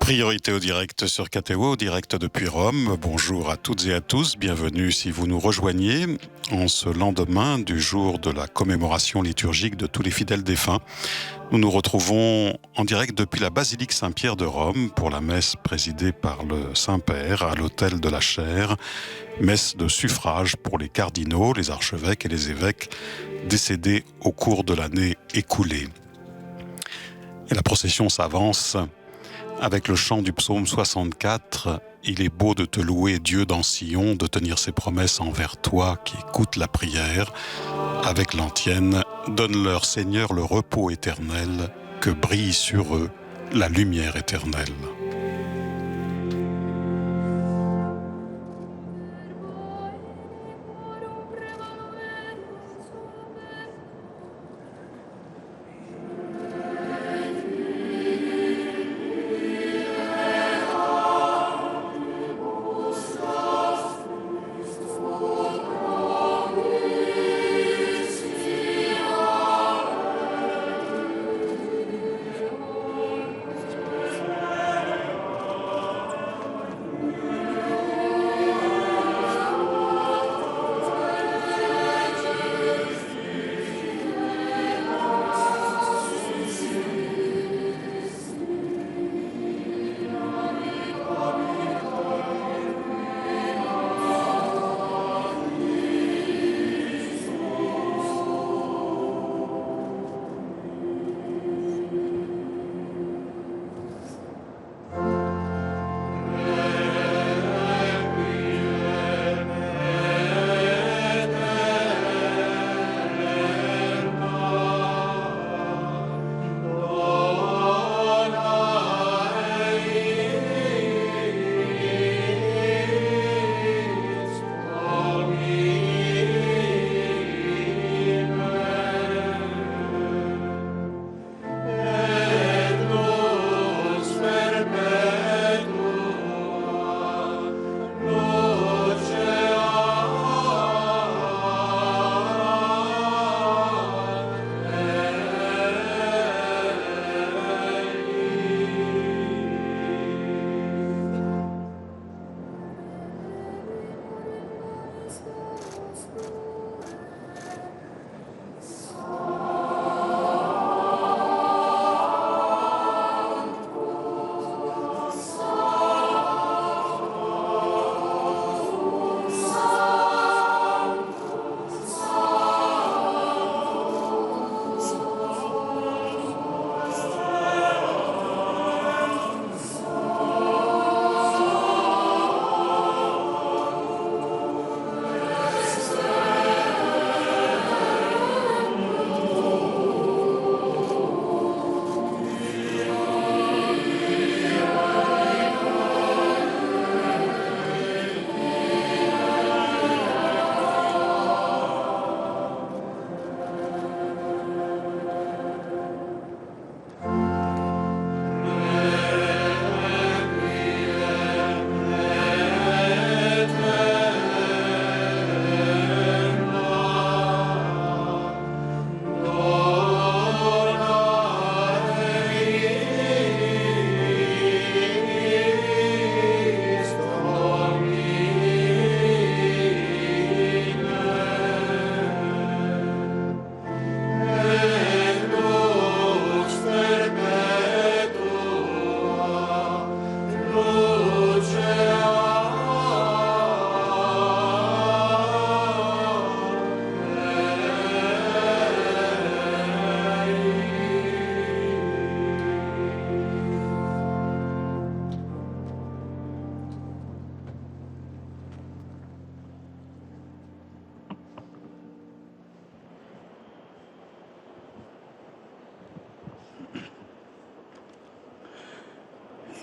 Priorité au direct sur KTO, direct depuis Rome. Bonjour à toutes et à tous, bienvenue si vous nous rejoignez en ce lendemain du jour de la commémoration liturgique de tous les fidèles défunts. Nous nous retrouvons en direct depuis la basilique Saint-Pierre de Rome pour la messe présidée par le Saint-Père à l'autel de la Chaire, messe de suffrage pour les cardinaux, les archevêques et les évêques décédés au cours de l'année écoulée. Et la procession s'avance avec le chant du psaume 64, « Il est beau de te louer, Dieu dans Sion, de tenir ses promesses envers toi qui écoutes la prière. » Avec l'antienne, « Donne-leur, Seigneur, le repos éternel, que brille sur eux la lumière éternelle. »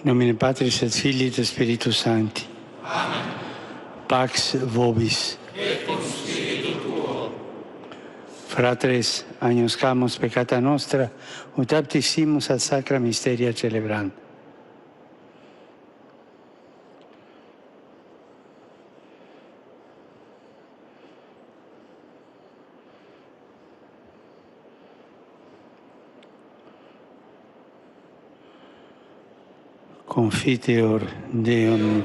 In nomine Patris et Filii et Spiritus Sancti. Amen. Pax vobis. Et cum spiritu tuo. Fratres, agnoscamus peccata nostra, ut aptissimus ad sacra mysteria celebrant. confiteor Deum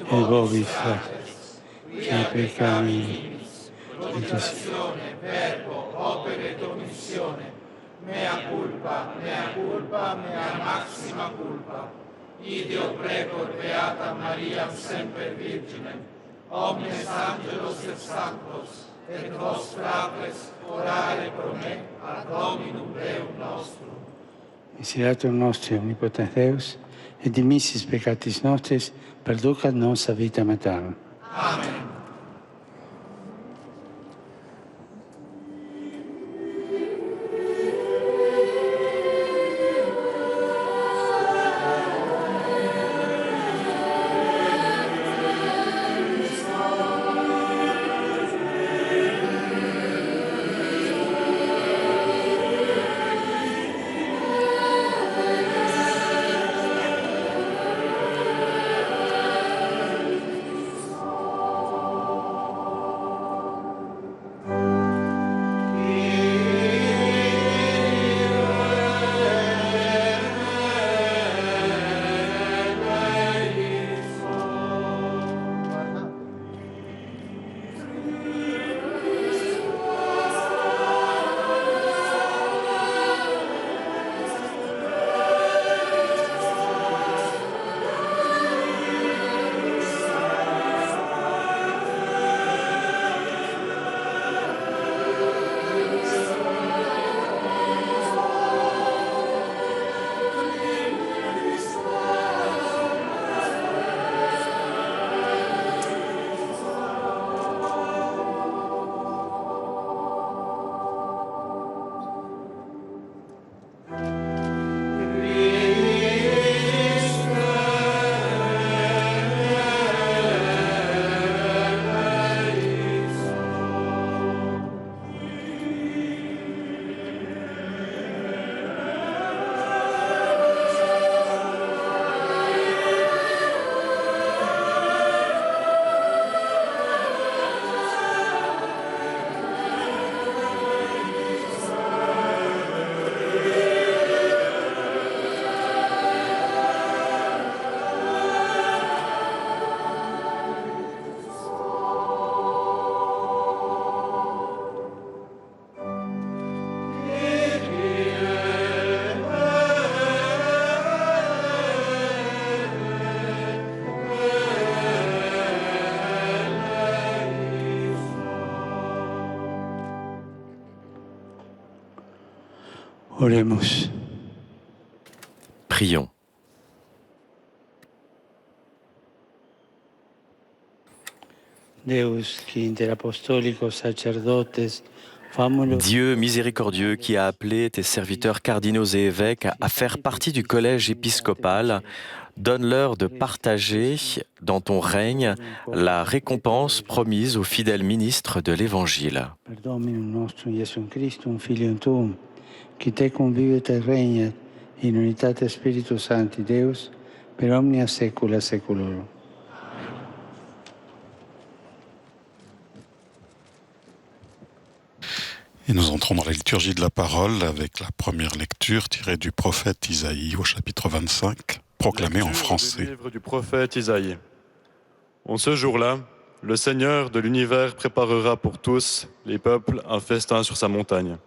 et vobiscum, qui peccami, verbo, opere et omissione, mea culpa, mea maxima culpa. Ideo precor beata Mariam semper Virginem, omnes angelos et sanctos, et vos fratres orare pro me, ad Dominum Deum nostrum. Miserator nostri omnipotens Deus, et dimissis peccatis nostris, perducat nos a vitam aeternam. Amen. Oremus. Prions. Deus, qui inter apostolicos sacerdotes famulo Dieu miséricordieux qui a appelé tes serviteurs cardinaux et évêques à faire partie du collège épiscopal, donne-leur de partager dans ton règne la récompense promise aux fidèles ministres de l'Évangile. per Dominum nostrum Iesum Christum, Filium Tuum, qui te convivet et regnat in unitate Spiritus Sancti Deus, per omnia saecula saeculorum. Et nous entrons dans la liturgie de la parole avec la première lecture tirée du prophète Isaïe au chapitre 25, proclamée en français. Du livre du prophète Isaïe. En ce jour-là, le Seigneur de l'univers préparera pour tous les peuples un festin sur sa montagne.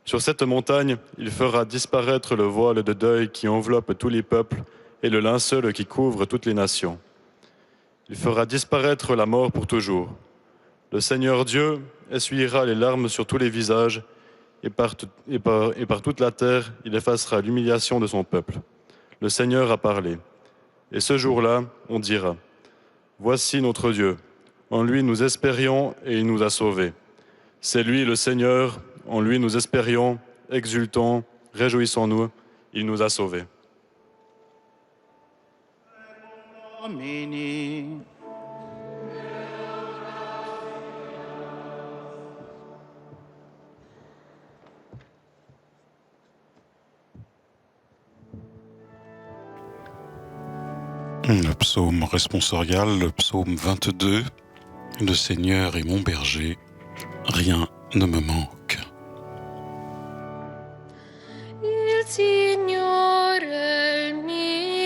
Sur cette montagne, il fera disparaître le voile de deuil qui enveloppe tous les peuples et le linceul qui couvre toutes les nations. Il fera disparaître la mort pour toujours. Le Seigneur Dieu essuiera les larmes sur tous les visages et par toute la terre, il effacera l'humiliation de son peuple. Le Seigneur a parlé. Et ce jour-là, on dira : voici notre Dieu. En lui nous espérions et il nous a sauvés. C'est lui le Seigneur, en lui nous espérions, exultons, réjouissons-nous, il nous a sauvés. Domini. Le psaume responsorial, le psaume 22, le Seigneur est mon berger, rien ne me manque. Il Signore è il mio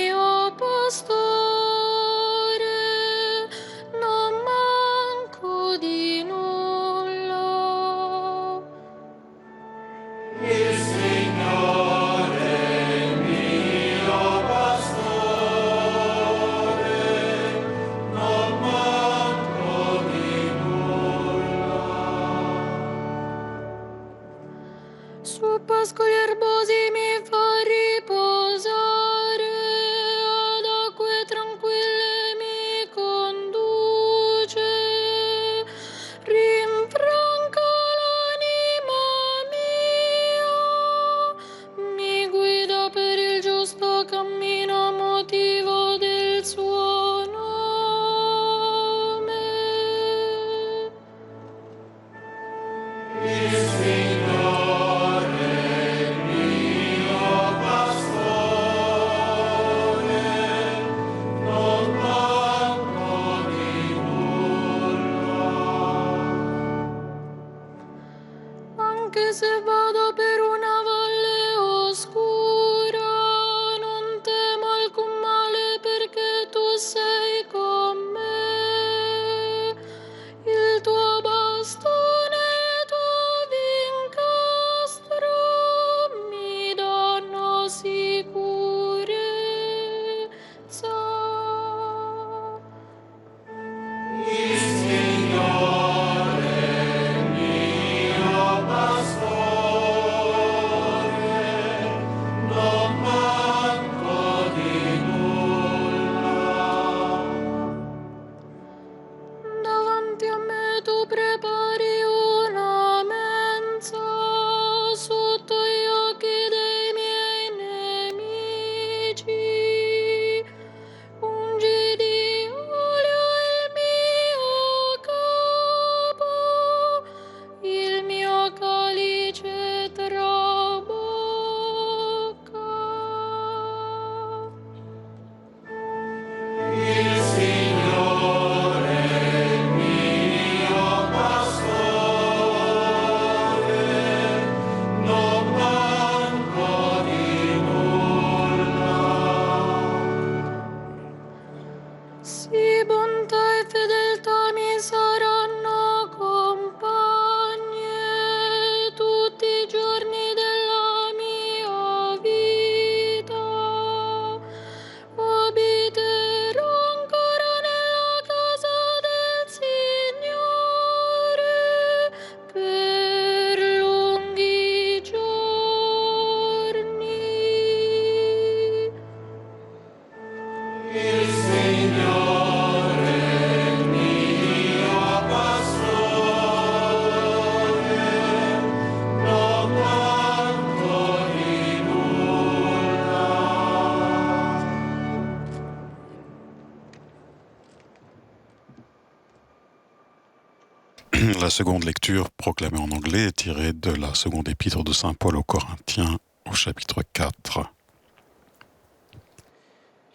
La seconde lecture, proclamée en anglais, est tirée de la seconde épître de saint Paul aux Corinthiens, au chapitre 4.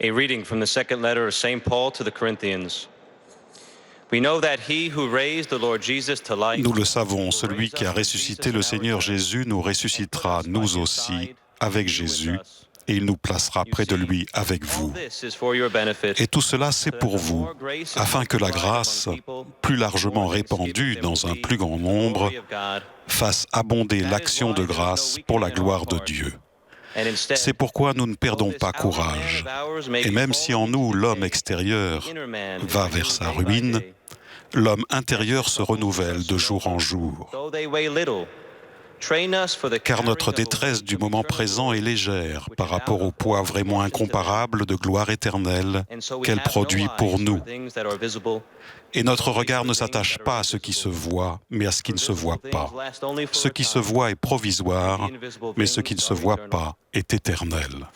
A reading from the second letter of St. Paul to the Corinthians. We know that he who raised the Lord Jesus to life. Nous le savons, celui qui a ressuscité le Seigneur Jésus nous ressuscitera, nous aussi, avec Jésus, et il nous placera près de lui avec vous. Et tout cela, c'est pour vous, afin que la grâce, plus largement répandue dans un plus grand nombre, fasse abonder l'action de grâce pour la gloire de Dieu. C'est pourquoi nous ne perdons pas courage. Et même si en nous l'homme extérieur va vers sa ruine, l'homme intérieur se renouvelle de jour en jour. Car notre détresse du moment présent est légère par rapport au poids vraiment incomparable de gloire éternelle qu'elle produit pour nous. Et notre regard ne s'attache pas à ce qui se voit, mais à ce qui ne se voit pas. Ce qui se voit est provisoire, mais ce qui ne se voit pas est éternel.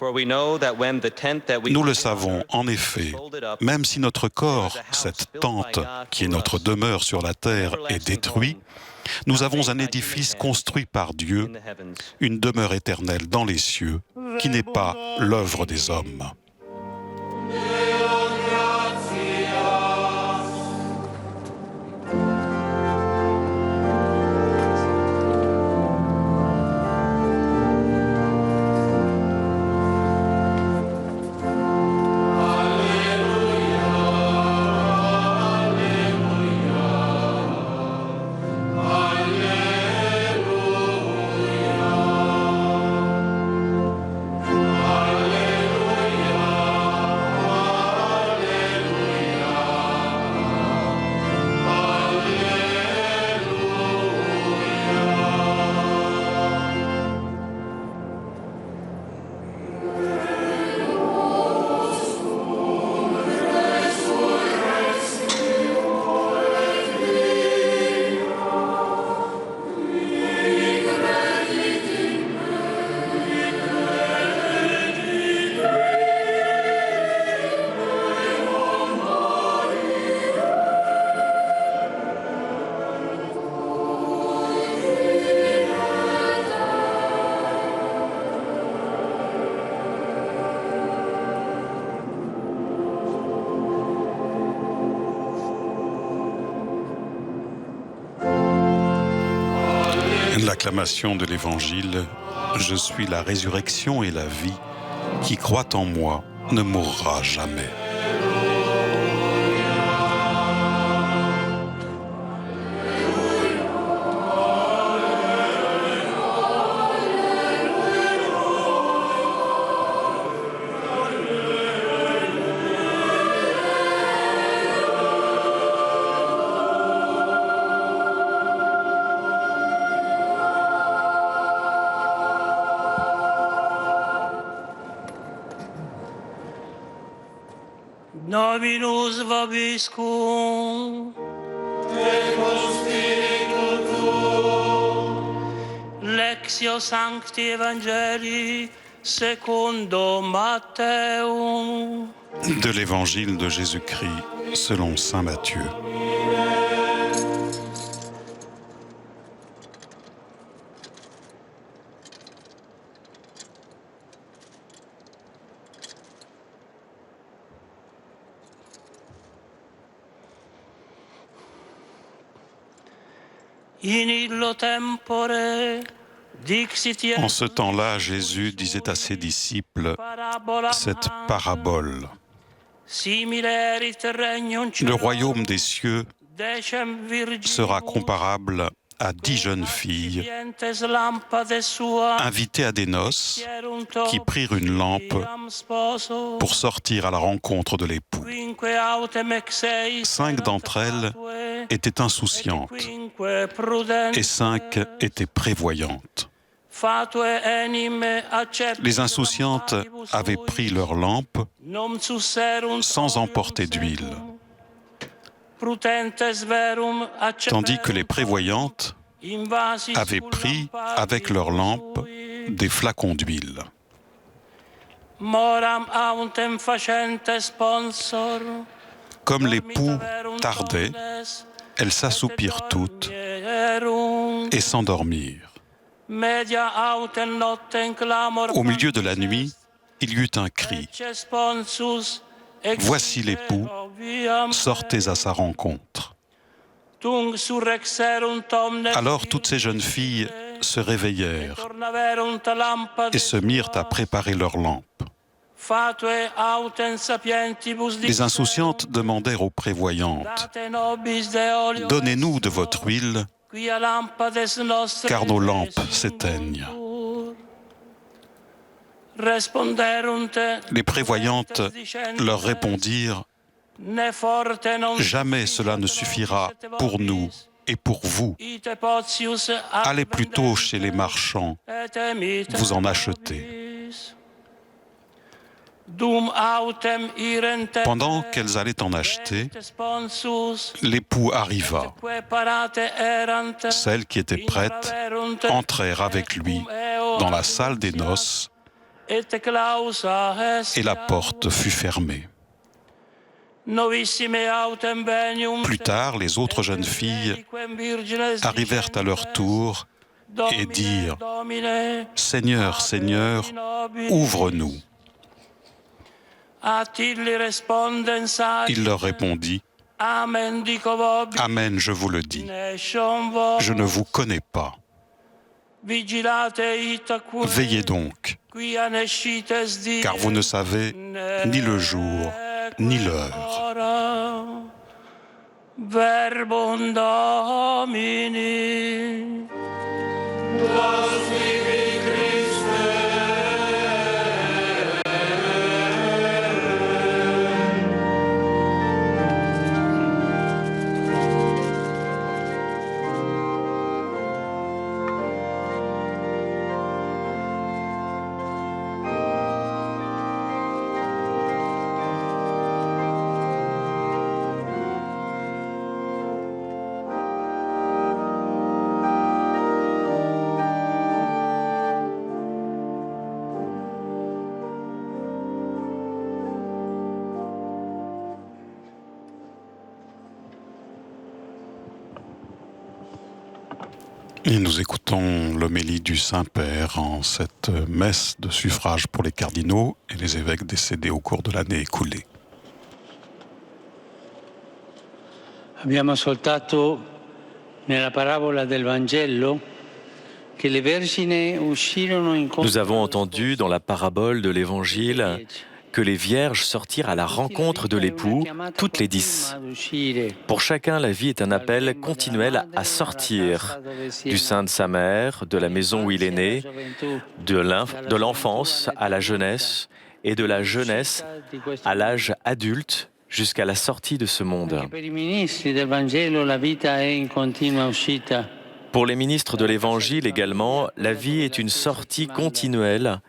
Nous le savons, en effet, même si notre corps, cette tente qui est notre demeure sur la terre, est détruit, nous avons un édifice construit par Dieu, une demeure éternelle dans les cieux, qui n'est pas l'œuvre des hommes. L'acclamation de l'Évangile, « Je suis la résurrection et la vie, qui croit en moi ne mourra jamais. » Dominus vobiscum. Et con spiritu tuo. Lectio Sancti Evangelii secundo Matteum. De l'Évangile de Jésus-Christ selon saint Matthieu. En ce temps-là, Jésus disait à ses disciples cette parabole. Le royaume des cieux sera comparable à 10 jeunes filles invitées à des noces qui prirent une lampe pour sortir à la rencontre de l'époux. 5 d'entre elles étaient insouciantes et 5 étaient prévoyantes. Les insouciantes avaient pris leur lampe sans emporter d'huile, tandis que les prévoyantes avaient pris avec leur lampe des flacons d'huile. Comme l'époux tardait, elles s'assoupirent toutes et s'endormirent. Au milieu de la nuit, il y eut un cri. Voici l'époux, sortez à sa rencontre. Alors toutes ces jeunes filles se réveillèrent et se mirent à préparer leurs lampes. Les insouciantes demandèrent aux prévoyantes, « Donnez-nous de votre huile, car nos lampes s'éteignent. » Les prévoyantes leur répondirent, « Jamais cela ne suffira pour nous et pour vous. Allez plutôt chez les marchands, vous en achetez. » Pendant qu'elles allaient en acheter, l'époux arriva. Celles qui étaient prêtes entrèrent avec lui dans la salle des noces et la porte fut fermée. Plus tard, les autres jeunes filles arrivèrent à leur tour et dirent « Seigneur, Seigneur, ouvre-nous » Il leur répondit « Amen, je vous le dis, je ne vous connais pas. Veillez donc, car vous ne savez ni le jour ni l'heure. » Verbum Domini. Et nous écoutons l'homélie du Saint-Père en cette messe de suffrage pour les cardinaux et les évêques décédés au cours de l'année écoulée. Abbiamo ascoltato nella parabola del Vangelo che le vergini uscirono incontro. Nous avons entendu dans la parabole de l'Évangile que les vierges sortirent à la rencontre de l'époux, toutes les 10. Pour chacun, la vie est un appel continuel à sortir du sein de sa mère, de la maison où il est né, de l'enfance à la jeunesse et de la jeunesse à l'âge adulte jusqu'à la sortie de ce monde. Pour les ministres de l'Évangile également, la vie est une sortie continuelle.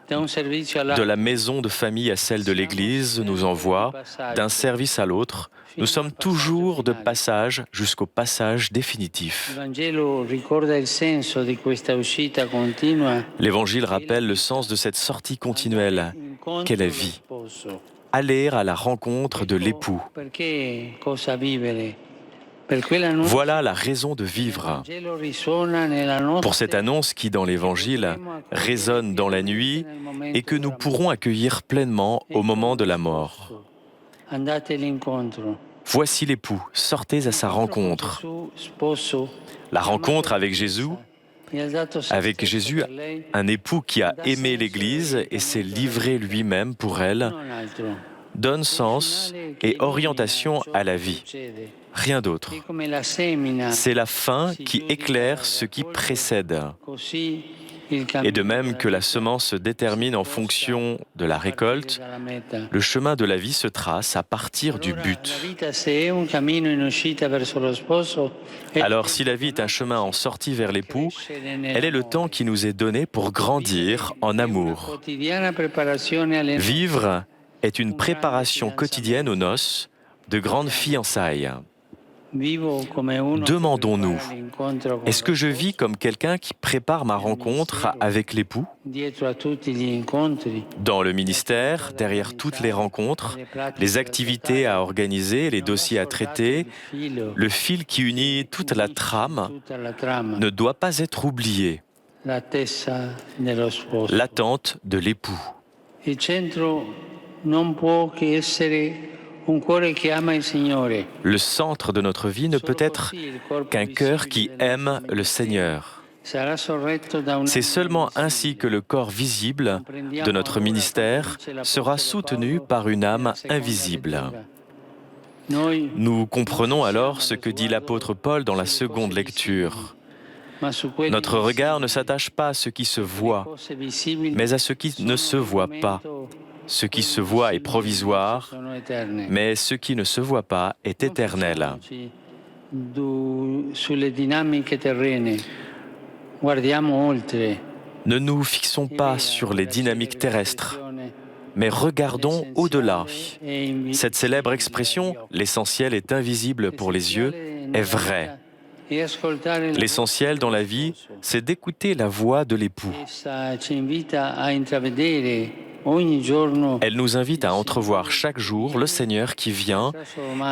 De la maison de famille à celle de l'Église nous envoie, d'un service à l'autre. Nous sommes toujours de passage jusqu'au passage définitif. L'Évangile rappelle le sens de cette sortie continuelle qu'est la vie. Aller à la rencontre de l'époux. Voilà la raison de vivre. Pour cette annonce qui, dans l'Évangile, résonne dans la nuit et que nous pourrons accueillir pleinement au moment de la mort. Voici l'époux, sortez à sa rencontre. La rencontre avec Jésus, un époux qui a aimé l'Église et s'est livré lui-même pour elle, donne sens et orientation à la vie. Rien d'autre. C'est la fin qui éclaire ce qui précède. Et de même que la semence se détermine en fonction de la récolte, le chemin de la vie se trace à partir du but. Alors si la vie est un chemin en sortie vers l'époux, elle est le temps qui nous est donné pour grandir en amour. Vivre est une préparation quotidienne aux noces de grandes fiançailles. Demandons-nous, est-ce que je vis comme quelqu'un qui prépare ma rencontre avec l'époux? Dans le ministère, derrière toutes les rencontres, les activités à organiser, les dossiers à traiter, le fil qui unit toute la trame ne doit pas être oublié. L'attente de l'époux. Il centro non può che essere un cuore che ama il Signore. Le centre de notre vie ne peut être qu'un cœur qui aime le Seigneur. C'est seulement ainsi que le corps visible de notre ministère sera soutenu par une âme invisible. Nous comprenons alors ce que dit l'apôtre Paul dans la seconde lecture. Notre regard ne s'attache pas à ce qui se voit, mais à ce qui ne se voit pas. Ce qui se voit est provisoire, mais ce qui ne se voit pas est éternel. Ne nous fixons pas sur les dynamiques terrestres, mais regardons au-delà. Cette célèbre expression « l'essentiel est invisible pour les yeux » est vraie. L'essentiel dans la vie, c'est d'écouter la voix de l'époux. Elle nous invite à entrevoir chaque jour le Seigneur qui vient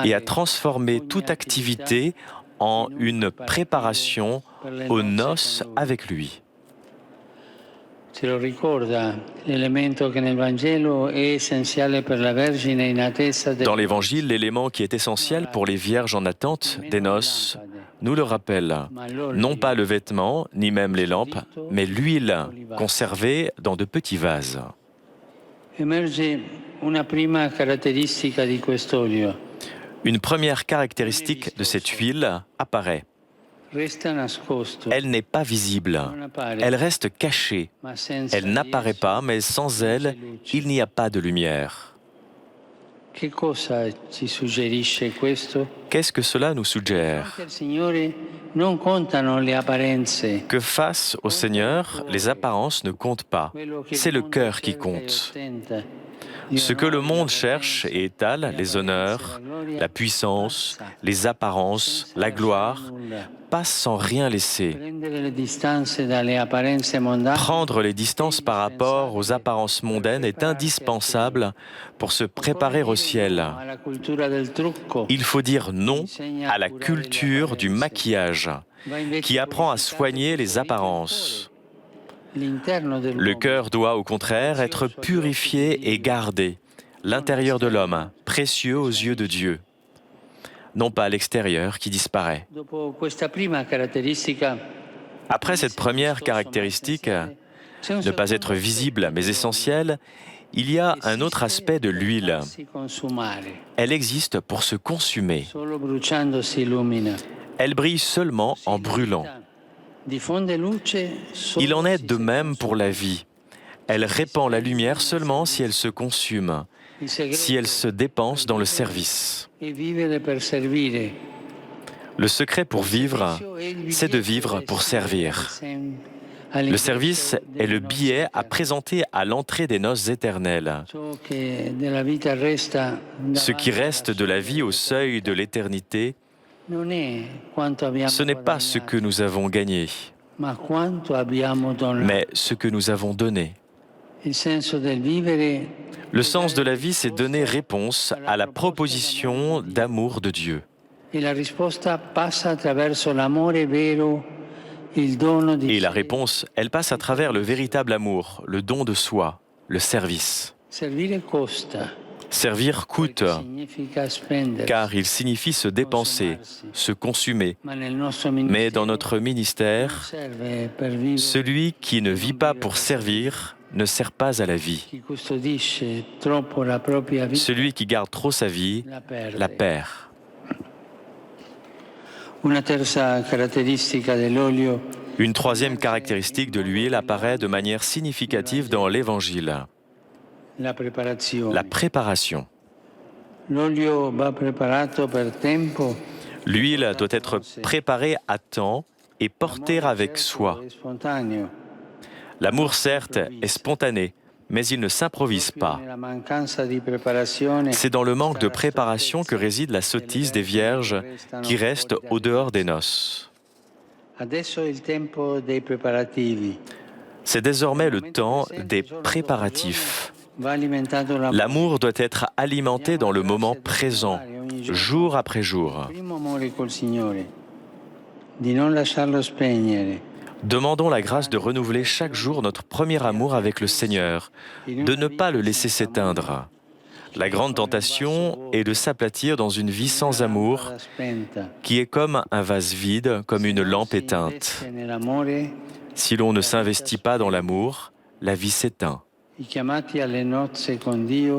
et à transformer toute activité en une préparation aux noces avec lui. Dans l'Évangile, l'élément qui est essentiel pour les vierges en attente des noces nous le rappelle. Non pas le vêtement, ni même les lampes, mais l'huile conservée dans de petits vases. Une première caractéristique de cette huile apparaît. Elle n'est pas visible, elle reste cachée, elle n'apparaît pas, mais sans elle, il n'y a pas de lumière. Qu'est-ce que cela nous suggère? Que face au Seigneur, les apparences ne comptent pas, c'est le cœur qui compte. Ce que le monde cherche et étale, les honneurs, la puissance, les apparences, la gloire, passe sans rien laisser. Prendre les distances par rapport aux apparences mondaines est indispensable pour se préparer au ciel. Il faut dire non à la culture du maquillage qui apprend à soigner les apparences. Le cœur doit au contraire être purifié et gardé, l'intérieur de l'homme, précieux aux yeux de Dieu. Non pas l'extérieur qui disparaît. Après cette première caractéristique, ne pas être visible mais essentiel, il y a un autre aspect de l'huile. Elle existe pour se consumer. Elle brille seulement en brûlant. Il en est de même pour la vie. Elle répand la lumière seulement si elle se consume, si elle se dépense dans le service. Le secret pour vivre, c'est de vivre pour servir. Le service est le billet à présenter à l'entrée des noces éternelles. Ce qui reste de la vie au seuil de l'éternité, ce n'est pas ce que nous avons gagné, mais ce que nous avons donné. Le sens de la vie, c'est donner réponse à la proposition d'amour de Dieu. Et la réponse, elle passe à travers le véritable amour, le don de soi, le service. Servir coûte, car il signifie se dépenser, se consumer. Mais dans notre ministère, celui qui ne vit pas pour servir ne sert pas à la vie. Celui qui garde trop sa vie la perd. Une troisième caractéristique de l'huile apparaît de manière significative dans l'Évangile. La préparation. L'huile doit être préparée à temps et portée avec soi. L'amour, certes, est spontané, mais il ne s'improvise pas. C'est dans le manque de préparation que réside la sottise des vierges qui restent au dehors des noces. C'est désormais le temps des préparatifs. L'amour doit être alimenté dans le moment présent, jour après jour. Demandons la grâce de renouveler chaque jour notre premier amour avec le Seigneur, de ne pas le laisser s'éteindre. La grande tentation est de s'aplatir dans une vie sans amour, qui est comme un vase vide, comme une lampe éteinte. Si l'on ne s'investit pas dans l'amour, la vie s'éteint.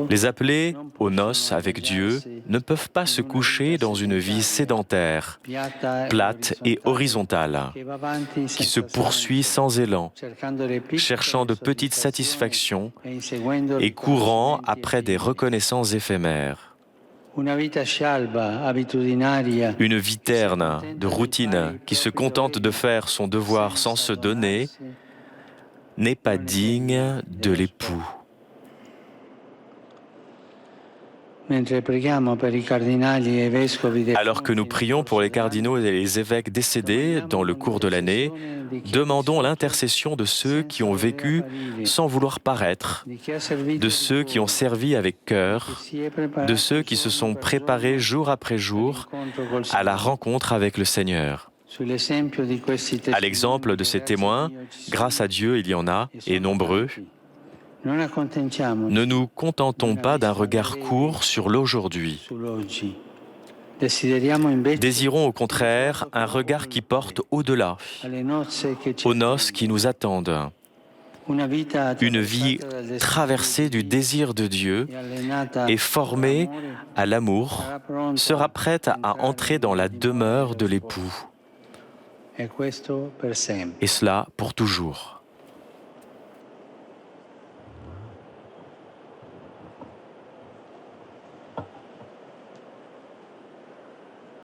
Les appelés aux noces avec Dieu ne peuvent pas se coucher dans une vie sédentaire, plate et horizontale, qui se poursuit sans élan, cherchant de petites satisfactions et courant après des reconnaissances éphémères. Une vie terne, de routine, qui se contente de faire son devoir sans se donner, n'est pas digne de l'époux. Alors que nous prions pour les cardinaux et les évêques décédés dans le cours de l'année, demandons l'intercession de ceux qui ont vécu sans vouloir paraître, de ceux qui ont servi avec cœur, de ceux qui se sont préparés jour après jour à la rencontre avec le Seigneur. À l'exemple de ces témoins, grâce à Dieu, il y en a, et nombreux. Ne nous contentons pas d'un regard court sur l'aujourd'hui. Désirons au contraire un regard qui porte au-delà, aux noces qui nous attendent. Une vie traversée du désir de Dieu et formée à l'amour sera prête à entrer dans la demeure de l'époux. Et cela pour toujours.